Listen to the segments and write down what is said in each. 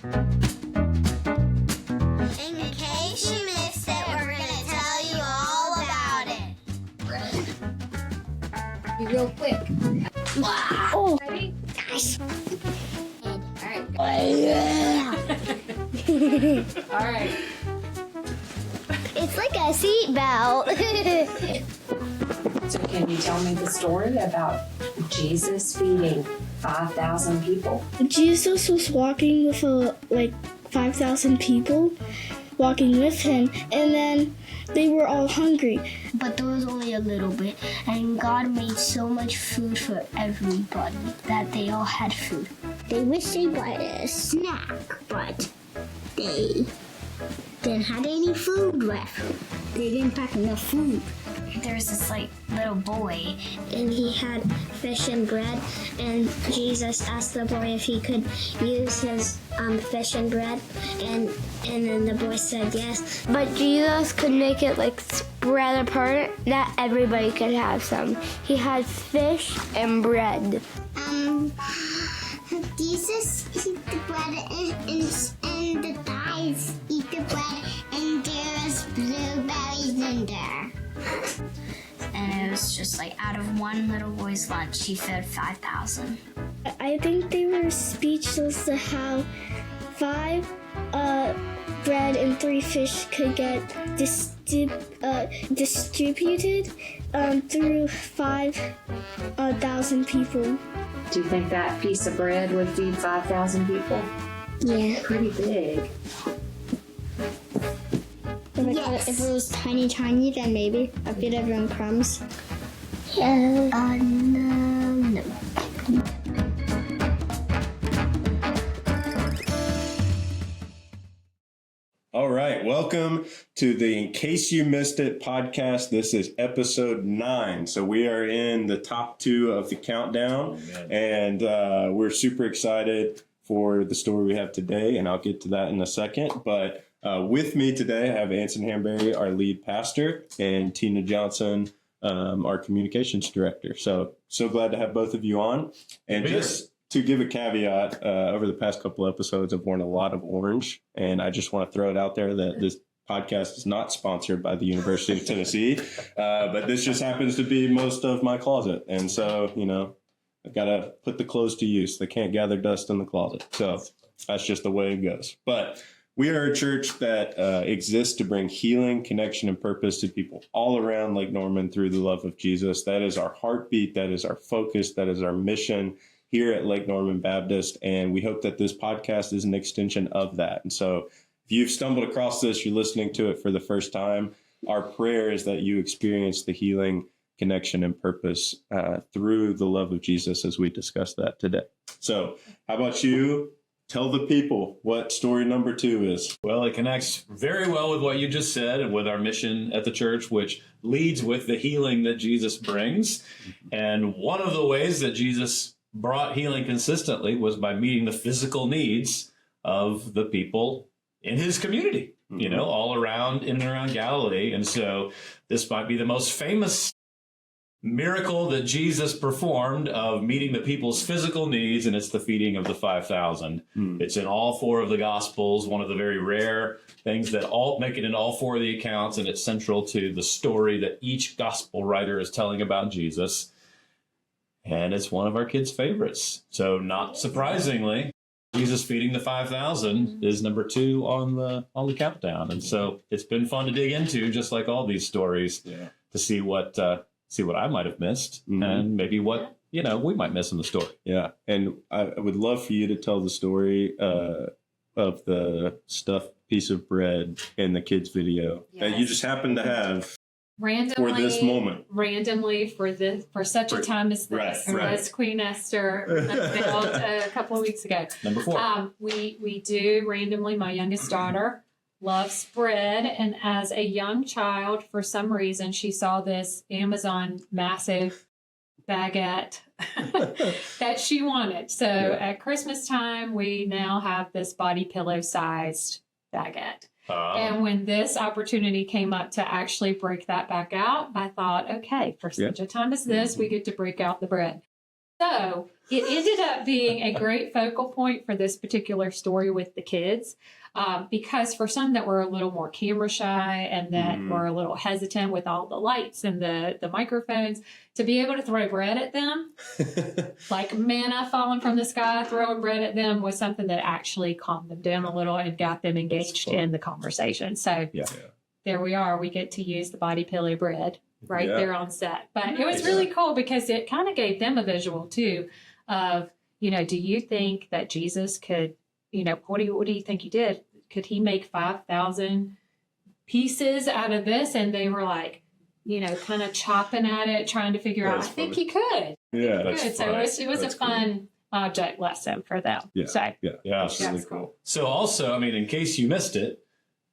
In case you missed it, we're going to tell you all about it. Be real quick. Wow. Oh, ready? Gosh. All right. All right. It's like a seatbelt. So can you tell me the story about Jesus feeding 5,000 people? Jesus was walking with 5,000 people walking with him, and then they were all hungry. But there was only a little bit, and God made so much food for everybody that they all had food. They wish they bought a snack, but they didn't have any food left. They didn't pack enough food. There was this little boy, And he had fish and bread, and Jesus asked the boy if he could use his fish and bread, and then the boy said yes. But Jesus could make it spread apart that everybody could have some. He had fish and bread. Jesus eat the bread and the guys eat the bread, and there's blueberries in there. and it was just out of one little boy's lunch, he fed 5,000. I think they were speechless to how 5 bread and 3 fish could get distributed through 5,000 people. Do you think that piece of bread would feed 5,000 people? Yeah. Pretty big. Yes. If it was tiny, then maybe I'd feed everyone crumbs. No. All right, welcome to the In Case You Missed It podcast. This is episode 9. So we are in the top 2 of the countdown, and we're super excited for the story we have today, and I'll get to that in a second. But with me today, I have Anson Hanbury, our lead pastor, and Tina Johnson, our communications director. So glad to have both of you on. And just to give a caveat, over the past couple episodes, I've worn a lot of orange, and I just want to throw it out there that this podcast is not sponsored by the University of Tennessee, but this just happens to be most of my closet. And so, I've got to put the clothes to use. They can't gather dust in the closet. So that's just the way it goes. But we are a church that exists to bring healing, connection, and purpose to people all around Lake Norman through the love of Jesus. That is our heartbeat. That is our focus. That is our mission here at Lake Norman Baptist. And we hope that this podcast is an extension of that. And so if you've stumbled across this, you're listening to it for the first time, our prayer is that you experience the healing, connection, and purpose through the love of Jesus as we discuss that today. So how about you? Tell the people what story number 2 is. Well, it connects very well with what you just said and with our mission at the church, which leads with the healing that Jesus brings. And one of the ways that Jesus brought healing consistently was by meeting the physical needs of the people in his community, all around, in and around Galilee. And so this might be the most famous miracle that Jesus performed of meeting the people's physical needs, and it's the feeding of the 5,000. It's in all 4 of the Gospels, one of the very rare things that all make it in all 4 of the accounts, and it's central to the story that each Gospel writer is telling about Jesus. And it's one of our kids' favorites. So not surprisingly, Jesus feeding the 5,000 is number 2 on the countdown. And so it's been fun to dig into, just like all these stories, to see what I might have missed and maybe what, we might miss in the story. Yeah. And I would love for you to tell the story of the stuffed piece of bread in the kids video that you just happen to have Randomly, for this moment. Randomly for such a time as this, as Queen Esther unveiled a couple of weeks ago. Number 4. We do randomly. My youngest daughter loves bread, and as a young child, for some reason, she saw this Amazon massive baguette that she wanted. So at Christmas time, we now have this body pillow sized baguette. And when this opportunity came up to actually break that back out, I thought, okay, for such a time as this, we get to break out the bread. So it ended up being a great focal point for this particular story with the kids, because for some that were a little more camera shy and that were a little hesitant with all the lights and the microphones, to be able to throw bread at them, like manna falling from the sky, throwing bread at them was something that actually calmed them down a little and got them engaged in the conversation. So there we are. We get to use the body pillow bread right there on set. But it was really cool because it kind of gave them a visual too of, do you think that Jesus could, what do you think he did? Could he make 5,000 pieces out of this? And they were like, kind of chopping at it, trying to figure out, I think he could. Yeah. Good. So it was a fun object lesson for them. Yeah. So That's really cool. So also, in case you missed it,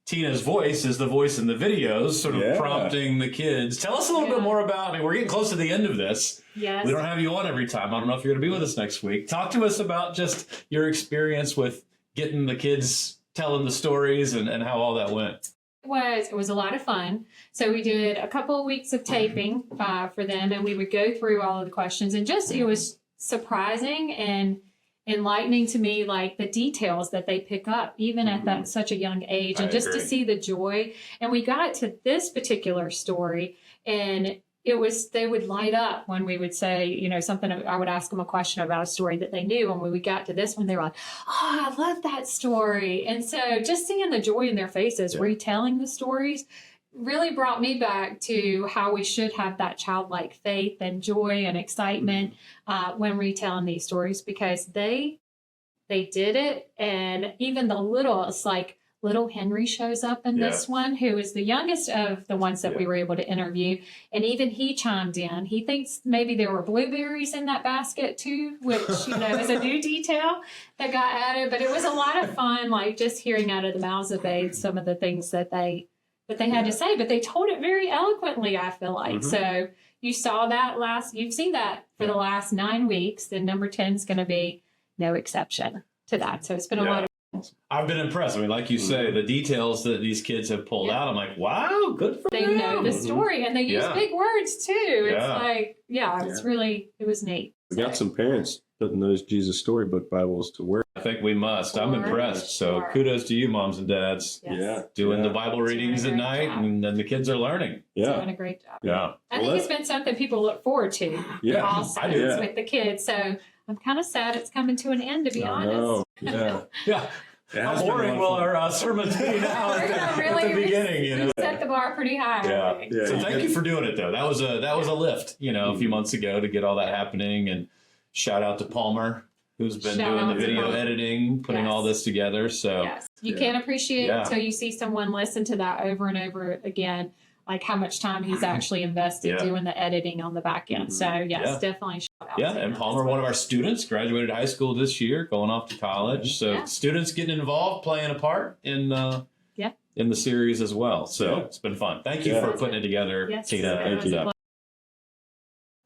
Tina's voice is the voice in the videos, sort of prompting the kids. Tell us a little bit more about, we're getting close to the end of this. Yes. We don't have you on every time. I don't know if you're going to be with us next week. Talk to us about just your experience with getting the kids telling the stories and how all that went. It was a lot of fun. So we did a couple of weeks of taping for them, and we would go through all of the questions, and it was surprising and enlightening to me, like the details that they pick up even at such a young age, and just to see the joy. And we got to this particular story, and they would light up when we would say, something. I would ask them a question about a story that they knew. And when we got to this one, they were like, oh, I love that story. And so just seeing the joy in their faces, retelling the stories, really brought me back to how we should have that childlike faith and joy and excitement when retelling these stories, because they did it. And even the littlest, like little Henry shows up in this one, who is the youngest of the ones that we were able to interview. And even he chimed in. He thinks maybe there were blueberries in that basket too, which, is a new detail that got added. But it was a lot of fun, like just hearing out of the mouths of babes some of the things that they had to say. But they told it very eloquently, I feel like. So you saw that you've seen that for the last 9 weeks. And number 10 is going to be no exception to that. So it's been a lot of I've been impressed. Like you say, the details that these kids have pulled out, I'm like, wow, good for them. They know the story, and they use big words too. It's like, it was neat. We got some parents putting those Jesus Storybook Bibles to work. I think we must. I'm impressed. So kudos to you, moms and dads. Yes. Doing the Bible readings at night, and then the kids are learning. Doing a great job. Yeah. I think it's been something people look forward to. Also, I do. with the kids. So I'm kind of sad it's coming to an end, to be honest. Yeah. How boring will our sermons be now at the beginning? We set the bar pretty high. Yeah. So thank you for doing it, though. That was a lift, a few months ago to get all that happening. And shout out to Palmer, who's been doing the video editing, putting all this together. So you can't appreciate it until you see someone listen to that over and over again, like how much time he's actually invested doing the editing on the back end. So definitely shout out. Yeah, and Palmer, one of our students, graduated high school this year, going off to college. So students getting involved, playing a part in the series as well. So it's been fun. Thank you for putting it together, Tina. Thank you.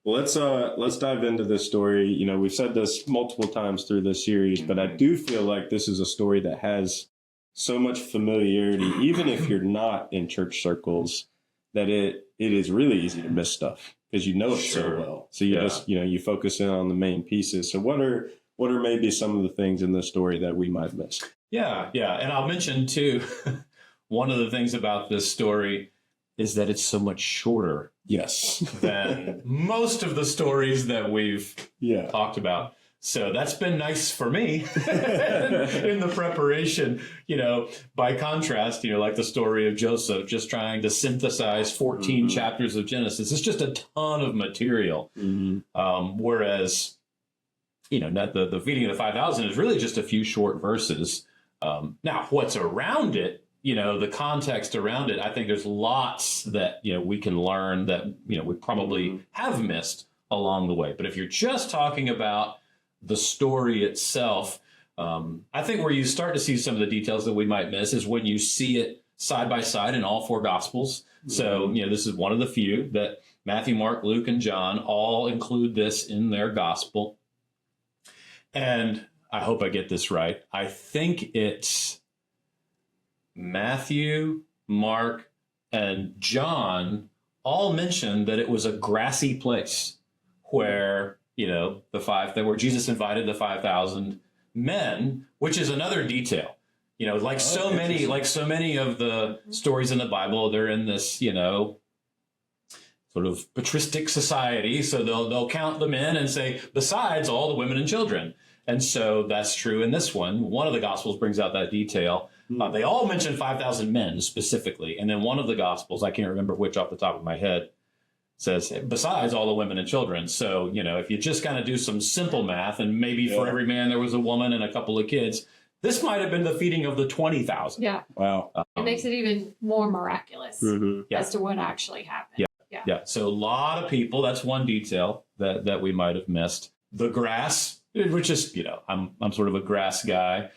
Well, let's dive into this story. We've said this multiple times through this series, but I do feel like this is a story that has so much familiarity, even if you're not in church circles, that it is really easy to miss stuff because you know it so well. So you just, you focus in on the main pieces. So what are maybe some of the things in this story that we might miss? Yeah. And I'll mention too, one of the things about this story is that it's so much shorter. Yes. Than most of the stories that we've talked about. So that's been nice for me in the preparation, by contrast, like the story of Joseph, just trying to synthesize 14 chapters of Genesis. It's just a ton of material. Whereas, the feeding of the 5,000 is really just a few short verses. Now, what's around it, the context around it, I think there's lots that, we can learn that, we probably have missed along the way. But if you're just talking about the story itself, I think where you start to see some of the details that we might miss is when you see it side by side in all four Gospels. So, this is one of the few that Matthew, Mark, Luke, and John all include this in their Gospel. And I hope I get this right. I think it's Matthew, Mark, and John all mention that it was a grassy place where where Jesus invited the 5,000 men, which is another detail. Like so many of the stories in the Bible, they're in this, sort of patristic society. So they'll count the men and say, besides all the women and children. And so that's true in this one. One of the Gospels brings out that detail. They all mention 5,000 men specifically. And then one of the Gospels, I can't remember which off the top of my head, says, besides all the women and children. So, if you just kind of do some simple math, and maybe for every man there was a woman and a couple of kids, this might have been the feeding of the 20,000. Yeah. Wow. It makes it even more miraculous as to what actually happened. Yeah. So a lot of people, that's one detail that we might have missed. The grass, which is, I'm sort of a grass guy.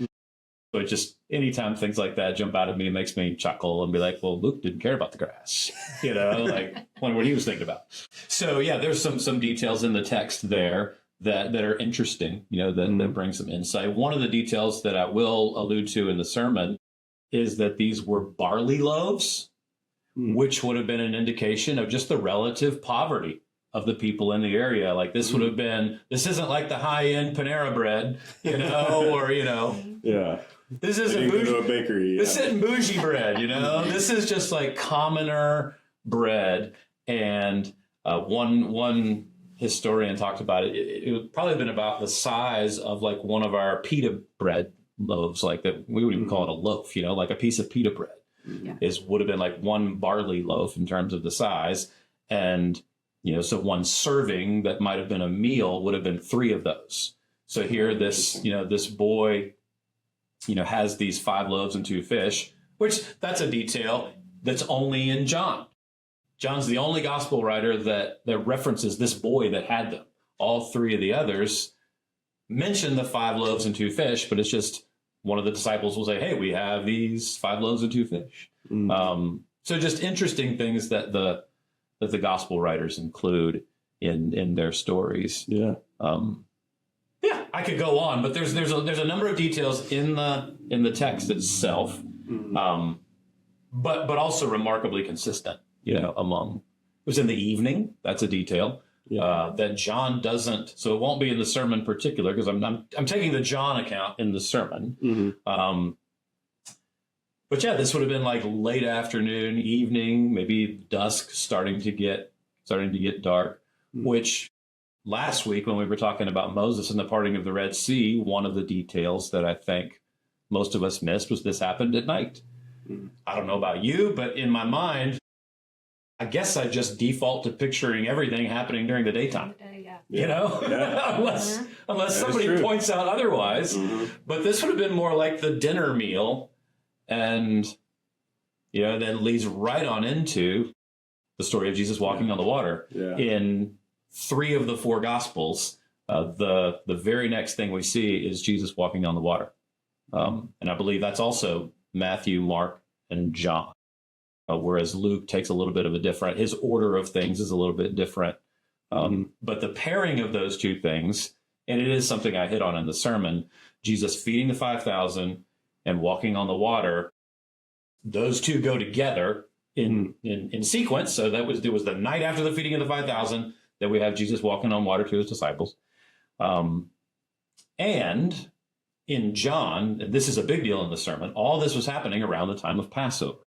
So it just, anytime things like that jump out at me, it makes me chuckle and be like, well, Luke didn't care about the grass, like what he was thinking about. So yeah, there's some details in the text there that are interesting, that bring some insight. One of the details that I will allude to in the sermon is that these were barley loaves, which would have been an indication of just the relative poverty of the people in the area. Like this would have been, this isn't like the high-end Panera bread, or, Yeah. This isn't bougie. Go to a bakery. This isn't bougie bread, This is just like commoner bread. And one historian talked about it. It would probably have been about the size of like one of our pita bread loaves, like that. We would even call it a loaf, like a piece of pita bread. Would have been like one barley loaf in terms of the size. And, so one serving that might have been a meal would have been 3 of those. So here this boy, has these 5 loaves and 2 fish, which that's a detail that's only in John. John's the only gospel writer that references this boy that had them. All 3 of the others mention the 5 loaves and 2 fish, but it's just one of the disciples will say, hey, we have these 5 loaves and 2 fish. So just interesting things that the gospel writers include in their stories. Yeah. I could go on, but there's a number of details in the text itself, but also remarkably consistent. Among it was in the evening. That's a detail that John doesn't. So it won't be in the sermon in particular because I'm taking the John account in the sermon. But yeah, this would have been like late afternoon, evening, maybe dusk, starting to get dark. Which last week when we were talking about Moses and the parting of the Red Sea, one of the details that I think most of us missed was this happened at night. I don't know about you, but in my mind, I guess I just default to picturing everything happening during the daytime. Unless somebody points out otherwise. But this would have been more like the dinner meal, and then leads right on into the story of Jesus walking on the water. In 3 of the 4 Gospels, the very next thing we see is Jesus walking on the water, and I believe that's also Matthew, Mark, and John. Whereas Luke takes a little bit of his order of things is a little bit different. But the pairing of those 2 things, and it is something I hit on in the sermon, Jesus feeding the 5,000 and walking on the water, those 2 go together in sequence. So it was the night after the feeding of the 5,000 that we have Jesus walking on water to his disciples. And in John, and this is a big deal in the sermon, all this was happening around the time of Passover.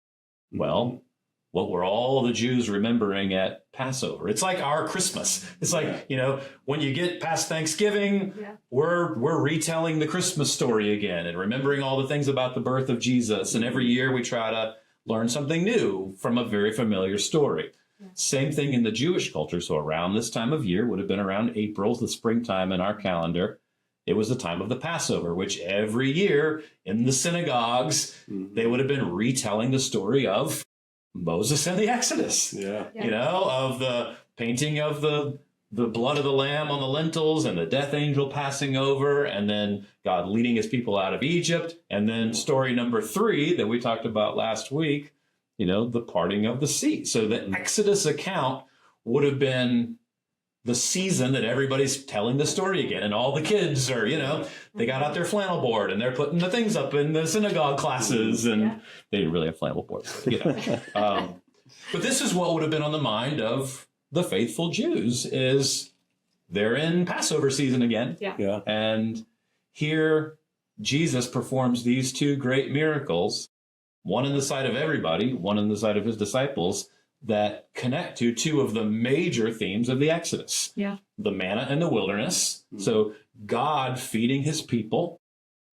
Well, what were all the Jews remembering at Passover? It's like our Christmas. It's like, when you get past Thanksgiving, we're retelling the Christmas story again and remembering all the things about the birth of Jesus. And every year we try to learn something new from a very familiar story. Same thing in the Jewish culture. So around this time of year would have been around April, the springtime in our calendar. It was the time of the Passover, which every year in the synagogues, they would have been retelling the story of Moses and the Exodus, of the painting of the blood of the lamb on the lintels and the death angel passing over, and then God leading his people out of Egypt. And then story number 3 that we talked about last week, the parting of the sea. So the Exodus account would have been the season that everybody's telling the story again. And all the kids are, they got out their flannel board and they're putting the things up in the synagogue classes. And they didn't really have flannel boards. But this is what would have been on the mind of the faithful Jews is, they're in Passover season again. Yeah. And here Jesus performs these two great miracles, one in the sight of everybody, one in the sight of his disciples, that connect to two of the major themes of the Exodus. Yeah. The manna in the wilderness. So God feeding his people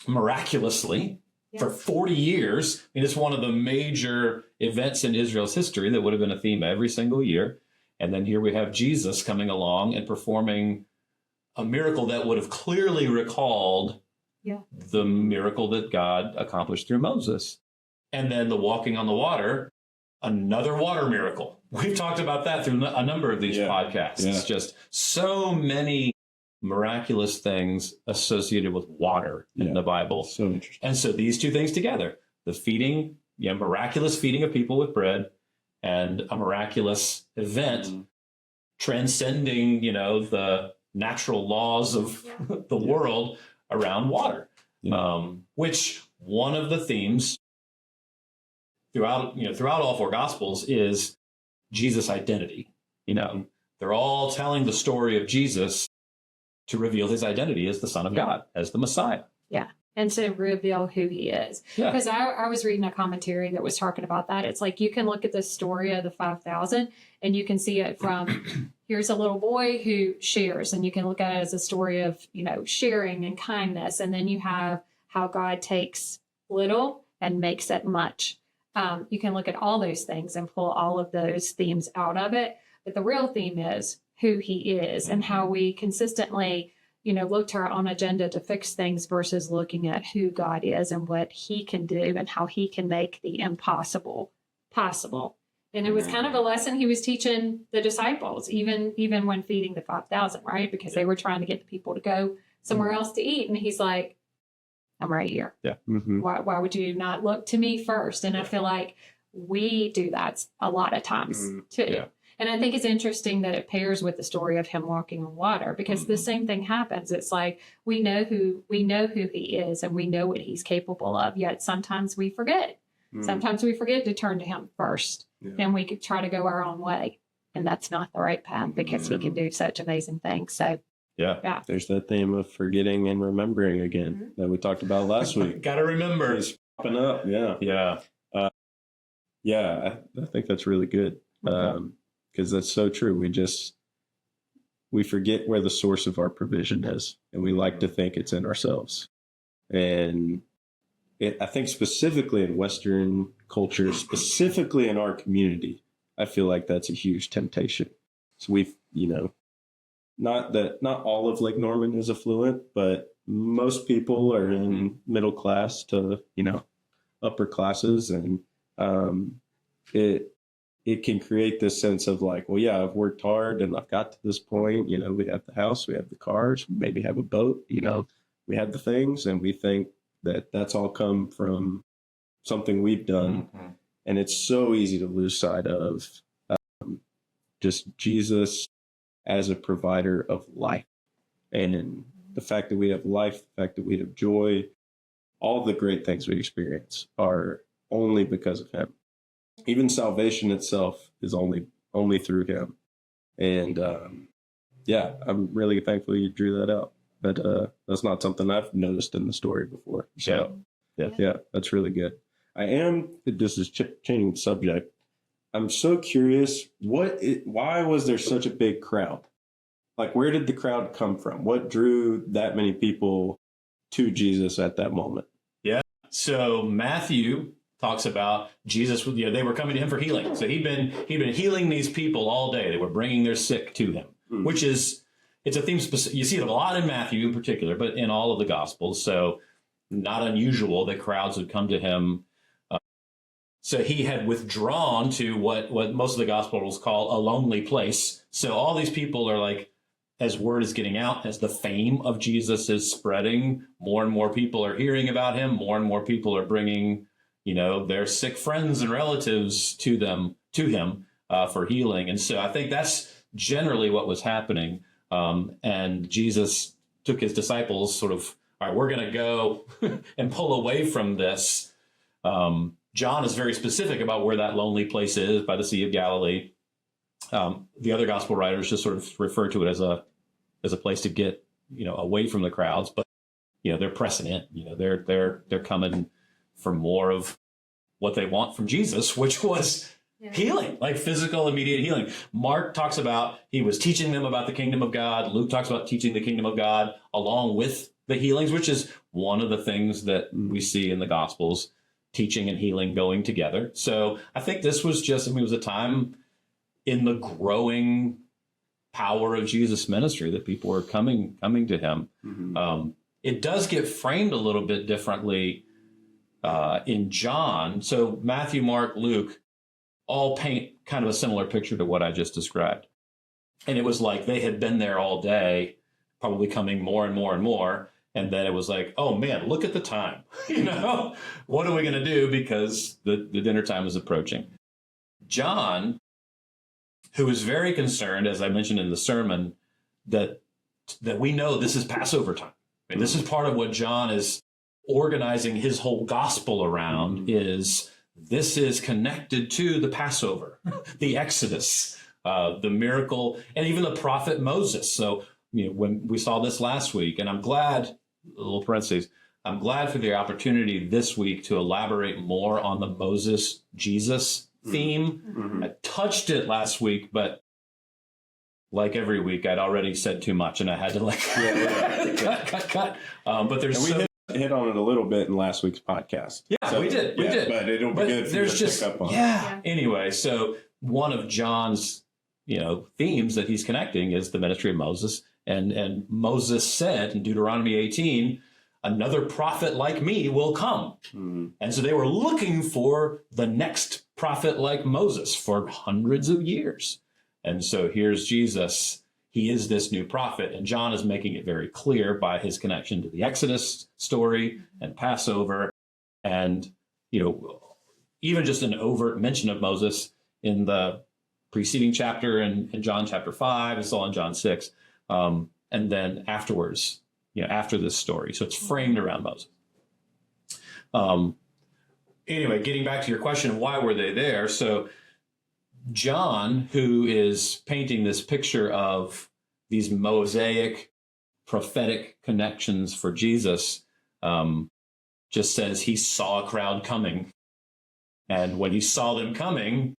miraculously for 40 years. I mean, it's one of the major events in Israel's history that would have been a theme every single year. And then here we have Jesus coming along and performing a miracle that would have clearly recalled the miracle that God accomplished through Moses. And then the walking on the water, another water miracle. We've talked about that through a number of these podcasts. It's just so many miraculous things associated with water in the Bible. So interesting. And so these two things together, the feeding, miraculous feeding of people with bread, and a miraculous event transcending, the natural laws of the world around water, which one of the themes throughout all four Gospels is Jesus' identity. They're all telling the story of Jesus to reveal his identity as the Son of God, as the Messiah. Yeah. And to reveal who he is. Because I was reading a commentary that was talking about that. It's like you can look at the story of the 5,000 and you can see it from here's a little boy who shares, and you can look at it as a story of, sharing and kindness. And then you have how God takes little and makes it much. You can look at all those things and pull all of those themes out of it. But the real theme is who he is and how we consistently look to our own agenda to fix things versus looking at who God is and what he can do and how he can make the impossible possible. And it was kind of a lesson he was teaching the disciples, even when feeding the 5,000, right? Because they were trying to get the people to go somewhere else to eat. And he's like, I'm right here. Yeah. Why would you not look to me first? And I feel like we do that a lot of times too. Yeah. And I think it's interesting that it pairs with the story of him walking on water, because the same thing happens. It's like we know who he is and we know what he's capable of, yet sometimes we forget. Sometimes we forget to turn to him first, and we could try to go our own way. And that's not the right path, because he can do such amazing things. So there's that theme of forgetting and remembering again that we talked about last week. Got to remember. It's popping up. I think that's really good. Because that's so true. We forget where the source of our provision is, and we like to think it's in ourselves. And I think specifically in Western culture, specifically in our community, I feel like that's a huge temptation. So we've, not all of Lake Norman is affluent, but most people are in middle class to, upper classes. And it can create this sense of like, well, yeah, I've worked hard and I've got to this point. We have the house, we have the cars, maybe have a boat, we have the things, and we think that that's all come from something we've done. And it's so easy to lose sight of just Jesus as a provider of life. And the fact that we have life, the fact that we have joy, all the great things we experience are only because of him. Even salvation itself is only through him. And I'm really thankful you drew that out. But that's not something I've noticed in the story before. So yeah, that's really good. This is changing the subject. I'm so curious, why was there such a big crowd? Like, where did the crowd come from? What drew that many people to Jesus at that moment? Yeah. So Matthew talks about Jesus, they were coming to him for healing. So he'd been healing these people all day. They were bringing their sick to him, which is, it's a theme specific. You see it a lot in Matthew in particular, but in all of the Gospels. So not unusual that crowds would come to him. So he had withdrawn to what most of the Gospels call a lonely place. So all these people are like, as word is getting out, as the fame of Jesus is spreading, more and more people are hearing about him. More and more people are bringing their sick friends and relatives to him for healing. And so I think that's generally what was happening. And Jesus took his disciples sort of, all right, we're going to go and pull away from this. John is very specific about where that lonely place is, by the Sea of Galilee. The other gospel writers just sort of refer to it as a as a place to get, away from the crowds, but, they're pressing in, they're coming for more of what they want from Jesus, which was healing, like physical, immediate healing. Mark talks about he was teaching them about the kingdom of God. Luke talks about teaching the kingdom of God along with the healings, which is one of the things that we see in the Gospels, teaching and healing going together. So I think this was it was a time in the growing power of Jesus' ministry that people were coming to him. It does get framed a little bit differently in John. So Matthew, Mark, Luke all paint kind of a similar picture to what I just described. And it was like they had been there all day, probably coming more and more and more. And then it was like, oh man, look at the time. What are we going to do? Because the dinner time is approaching. John, who is very concerned, as I mentioned in the sermon, that we know this is Passover time. I mean, this is part of what John is organizing his whole gospel around, is this is connected to the Passover, the Exodus, the miracle, and even the prophet Moses. So, when we saw this last week, and I'm glad, a little parentheses, I'm glad for the opportunity this week to elaborate more on the Moses-Jesus theme. I touched it last week, but like every week, I'd already said too much, and I had to cut. But there's hit on it a little bit in last week's podcast. Yeah, so, we did. But it'll be good for you to pick up on. Anyway, so one of John's, themes that he's connecting is the ministry of Moses. And Moses said in Deuteronomy 18, another prophet like me will come. And so they were looking for the next prophet like Moses for hundreds of years. And so here's Jesus. He is this new prophet. And John is making it very clear by his connection to the Exodus story and Passover. And, even just an overt mention of Moses in the preceding chapter in John chapter 5, it's all in John 6. And then afterwards, after this story. So it's framed around Moses. Anyway, getting back to your question, why were they there? So John, who is painting this picture of these mosaic prophetic connections for Jesus, just says he saw a crowd coming. And when he saw them coming,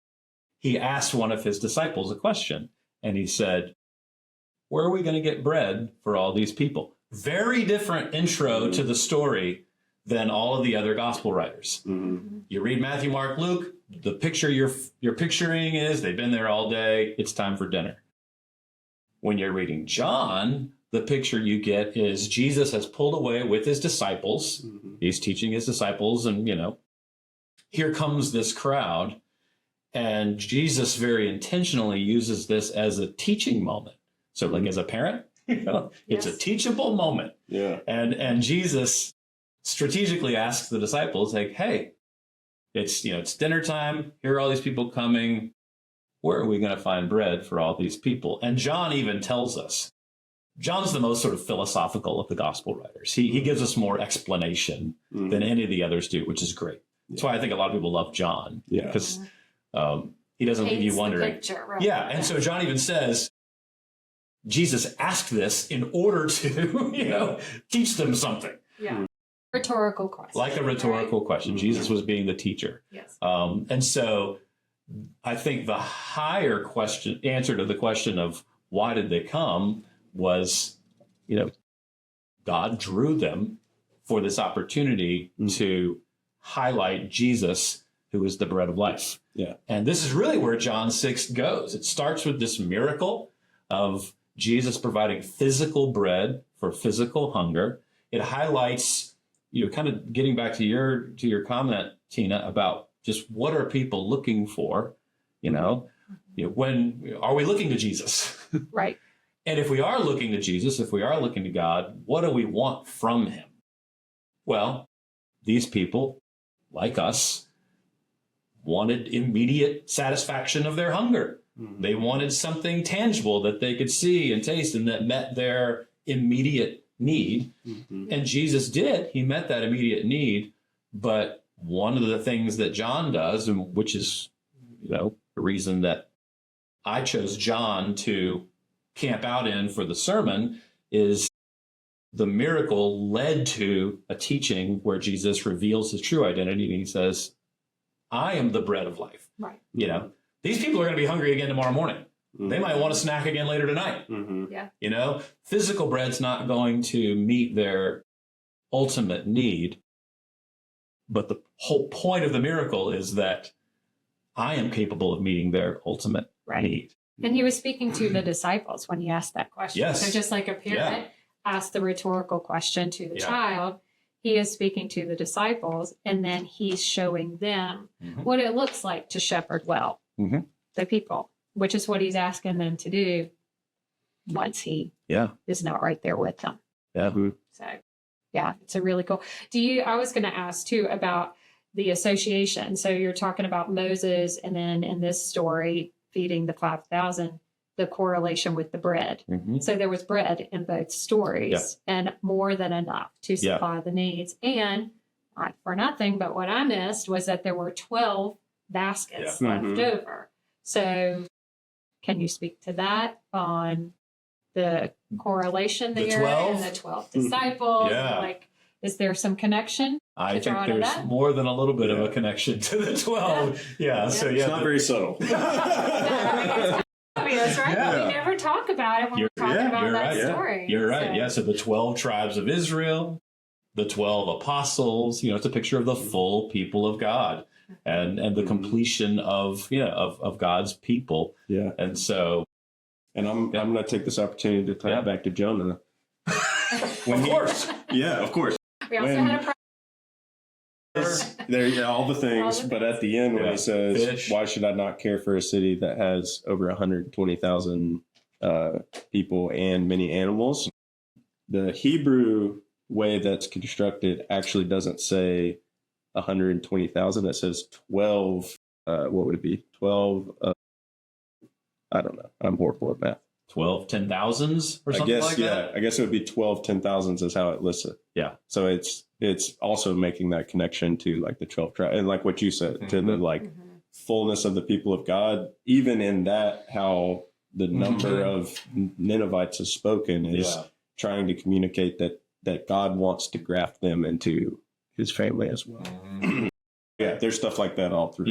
he asked one of his disciples a question. And he said, where are we going to get bread for all these people? Very different intro to the story than all of the other gospel writers. You read Matthew, Mark, Luke, the picture you're picturing is they've been there all day. It's time for dinner. When you're reading John, the picture you get is Jesus has pulled away with his disciples. He's teaching his disciples, and, here comes this crowd. And Jesus very intentionally uses this as a teaching moment. So like as a parent, it's a teachable moment. And Jesus strategically asks the disciples, like, hey, it's dinner time. Here are all these people coming. Where are we going to find bread for all these people? And John even tells us, John's the most sort of philosophical of the gospel writers. He gives us more explanation than any of the others do, which is great. That's why I think a lot of people love John, because he doesn't leave you wondering. Picture, right? And so John even says, Jesus asked this in order to, teach them something. Rhetorical question. Like a rhetorical question. Jesus was being the teacher. Yes. And so I think the higher answer to the question of why did they come was, God drew them for this opportunity to highlight Jesus, who is the bread of life. And this is really where John 6 goes. It starts with this miracle of Jesus providing physical bread for physical hunger. It highlights, kind of getting back to your comment, Tina, about just what are people looking for? When are we looking to Jesus? Right. And if we are looking to Jesus, if we are looking to God, what do we want from him? Well, these people, like us, wanted immediate satisfaction of their hunger. They wanted something tangible that they could see and taste and that met their immediate need. And Jesus did. He met that immediate need. But one of the things that John does, and which is, the reason that I chose John to camp out in for the sermon is the miracle led to a teaching where Jesus reveals his true identity, and he says, I am the bread of life. Right. You know, these people are going to be hungry again tomorrow morning. They might want a snack again later tonight. Yeah. You know, physical bread's not going to meet their ultimate need. But the whole point of the miracle is that I am capable of meeting their ultimate need. And he was speaking to the disciples when he asked that question. Yes. So just like a parent asked the rhetorical question to the child, he is speaking to the disciples, and then he's showing them what it looks like to shepherd well the people, which is what he's asking them to do once he is not right there with them. So, yeah, it's a really cool. I was going to ask too about the association. So you're talking about Moses, and then in this story, feeding the 5,000, the correlation with the bread. So there was bread in both stories and more than enough to supply the needs. And not for nothing, but what I missed was that there were 12 baskets left over. So can you speak to that on the correlation there? The 12? And the 12 disciples? Like, is there some connection? I think there's more than a little bit of a connection to the 12. So it's not very subtle. Obvious, right? But we never talk about it when we're talking about that story. You're right. So the 12 tribes of Israel, the 12 apostles, it's a picture of the full people of God and the completion of God's people. And so, and I'm going to take this opportunity to tie it back to Jonah. Of course. Of course. We also had a there, all the things, but at the end when he says, Fish. why should I not care for a city that has over 120,000 people and many animals? The Hebrew way that's constructed actually doesn't say 120,000. It says 12. What would it be? 12. I don't know. I'm horrible at math. 12 10,000s or something like that? I guess it would be 12 10,000s is how it lists it. So it's also making that connection to like the 12 tribes and like what you said to the fullness of the people of God. Even in that, how the number of Ninevites is spoken is trying to communicate that God wants to graft them into his family as well. There's stuff like that all through.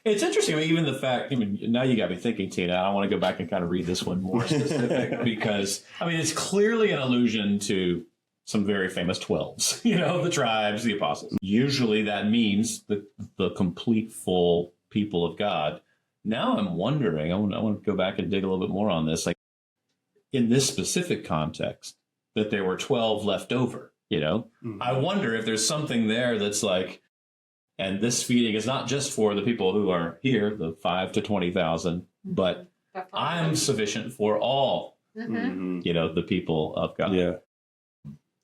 It's interesting. Even the fact, now you got me thinking, Tina. I want to go back and kind of read this one more specific because, it's clearly an allusion to some very famous 12s, the tribes, the apostles. Usually that means the complete full people of God. Now I'm wondering, I want to go back and dig a little bit more on this. Like in this specific context, that there were 12 left over, I wonder if there's something there that's like, and this feeding is not just for the people who are here, the 5 to 20,000, but I'm sufficient for all, the people of God.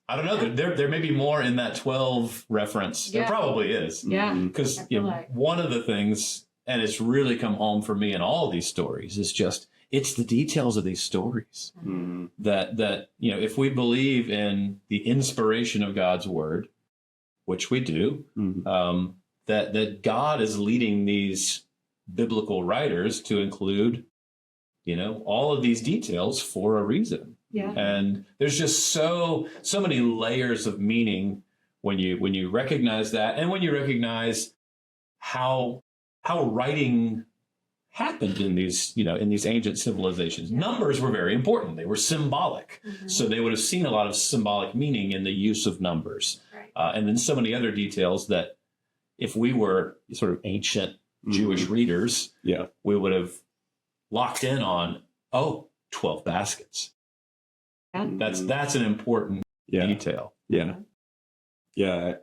I don't know. There may be more in that 12 reference. There probably is. Because one of the things, and it's really come home for me in all these stories, is just, it's the details of these stories that if we believe in the inspiration of God's word, which we do, that God is leading these biblical writers to include, all of these details for a reason. And there's just so many layers of meaning when you recognize that, and when you recognize how writing happened in these ancient civilizations. Numbers were very important. They were symbolic. So they would have seen a lot of symbolic meaning in the use of numbers. And then so many other details that if we were sort of ancient Jewish readers, we would have locked in on, 12 baskets. That's an important detail. And, I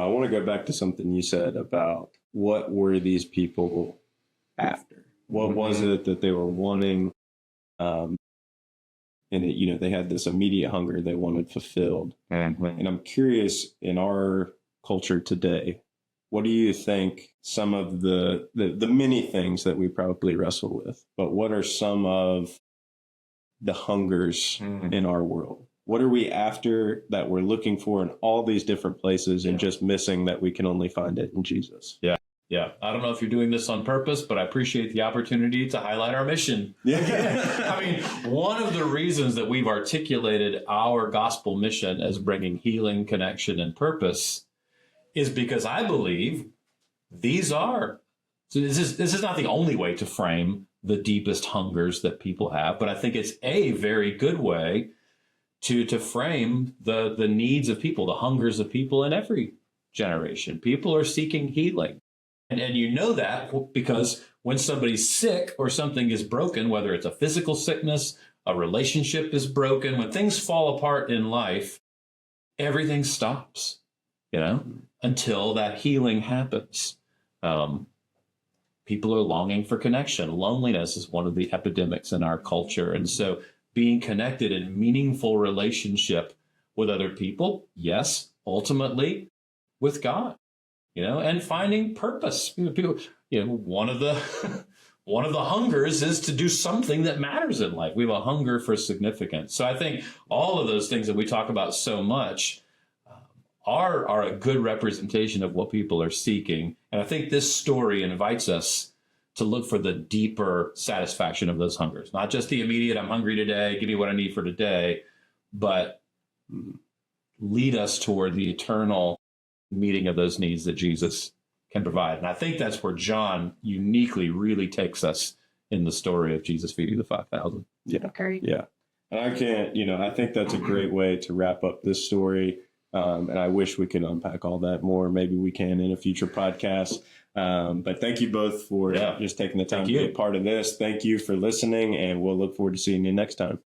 want to go back to something you said about what were these people after? What was it that they were wanting? And they had this immediate hunger they wanted fulfilled. And I'm curious, in our culture today, what do you think some of the many things that we probably wrestle with, but what are some of the hungers in our world? What are we after that we're looking for in all these different places and just missing that we can only find it in Jesus? Yeah, I don't know if you're doing this on purpose, but I appreciate the opportunity to highlight our mission. Yeah. I mean, one of the reasons that we've articulated our gospel mission as bringing healing, connection, and purpose is because I believe these are, so this is not the only way to frame the deepest hungers that people have, but I think it's a very good way to frame the needs of people, the hungers of people in every generation. People are seeking healing. And you know that because when somebody's sick or something is broken, whether it's a physical sickness, a relationship is broken, when things fall apart in life, everything stops, until that healing happens. People are longing for connection. Loneliness is one of the epidemics in our culture. And so being connected in meaningful relationship with other people, yes, ultimately with God. And finding purpose. People, one of the hungers is to do something that matters in life. We have a hunger for significance. So I think all of those things that we talk about so much are a good representation of what people are seeking. And I think this story invites us to look for the deeper satisfaction of those hungers, not just the immediate, I'm hungry today, give me what I need for today, but lead us toward the eternal meeting of those needs that Jesus can provide. And I think that's where John uniquely really takes us in the story of Jesus feeding the 5,000. Yeah. Great. Yeah. And I think that's a great way to wrap up this story. And I wish we could unpack all that more. Maybe we can in a future podcast. But thank you both for just taking the time to be a part of this. Thank you for listening, and we'll look forward to seeing you next time.